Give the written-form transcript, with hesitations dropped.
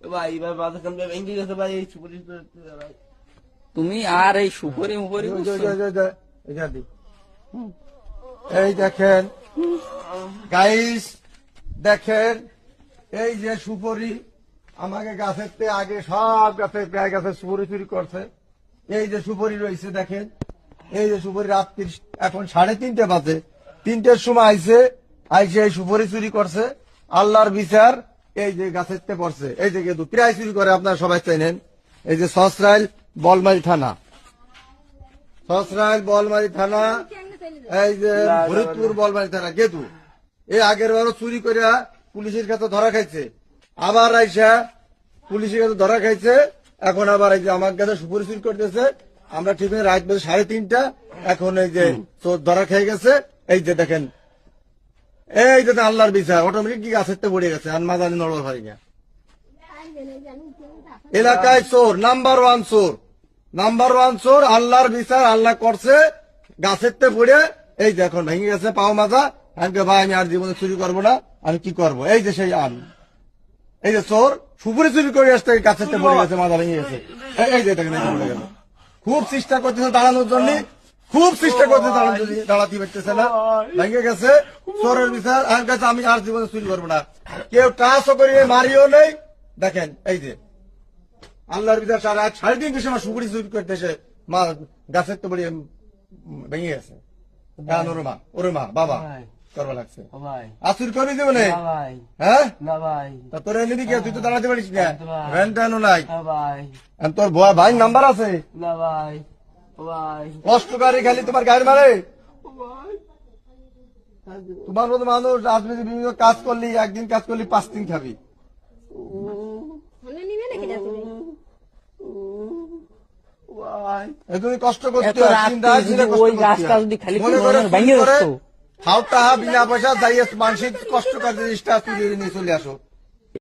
ভাই এবার মাথা কামড়ে ভেঙে গেছে ভাই, এই সুপুরি ভাই। তুমি আর এই সুপুরি মুপুরি ওই যে, ওই যে, ওই যে, এই যে দি। এই দেখেন গাইস, দেখেন এই যে সুপুরি আমাকে গাছের তে আগে সব গাছে প্রায় গাছে সুপুরি চুরি করছে। এই যে সুপুরি রয়েছে দেখেন, এই যে সুপুরি রাত্রির এখন 3:30 বাজে, 3টের সময় আইছে এই সুপুরি চুরি করছে। আল্লাহর বিচার এই যে গাছের তে পড়ছে। এই যে গেদু প্রায় চুরি করে, আপনারা সবাই চেনেন। এই যে সসরাইল বলমারি থানা, সসরাইল বলমারি থানা, এই যে ফরিদপুর বলমারি থানা গেদু। এই আগের বারও চুরি করে পুলিশের কাছে ধরা খাইছে, আবার আইসা পুলিশের কাছে ধরা খাইছে। এখন আবার এই যে আমার কাছে সুপুরি চুরি করতেছে। আমরা ঠিক রাত বাজে 3:30, এখন এই যে চোর ধরা খেয়ে গেছে। এই যে দেখেন, এই যে আল্লাহর বিচার অটোমেটিক কি গাছের তে পড়ে গেছে, আর মাদানি নড়ল হয় না। এলাকায় চোর নাম্বার 1 চোর, নাম্বার 1 চোর। আল্লাহর বিচার আল্লাহ করছে, গাছের তে পড়ে এই যে এখন ভেঙে গেছে পাও মাজা। আমাকে ভাই আমি আর জীবনে চুরি করবো না, আমি কি করবো? এই যে সেই এই যে চোর সুপুরি চুরি করে আসতে গাছের তে পড়ে গেছে, মাথা ভেঙে গেছে। এই যে দেখেন, এই যে পড়ে গেল। খুব চেষ্টা করতেছে দাঁড়ানোর জন্য, খুব চেষ্টা করতেছে দাঁড়ানোর জন্য, দাঁড়াতে পারতেছে না, ভেঙে গেছে। চোরের বিচার আমার কাছে, আমি আর জীবনে চুরি করবো না। কেউ টাচও করি মারিও নেই। দেখেন এই যে আল্লাহর বিচার 3:30 সময় সুপুরি চুরি করতেছে, মা গাছের তো পড়ে ভেঙে গেছে। ওরে মা বাবা করবা লাগছে, আসুর করে দেবো না। হ্যাঁ তা তোর এনে দিকে তুই তো দাঁড়াতে পারিস না, ভ্যান ট্যানও নাই। তোর ভাই নাম্বার আছে, কষ্টকারী খালি তোমার গায়ের মারে। তোমার মতো মানুষ রাজনীতি বিভিন্ন কাজ করলি, একদিন কাজ করলি 5 দিন খাবি। তুমি কষ্ট করতে বিনা পয়সা যাই মানসিক কষ্ট কাজ জিনিসটা তুলে নিয়ে চলে আসো।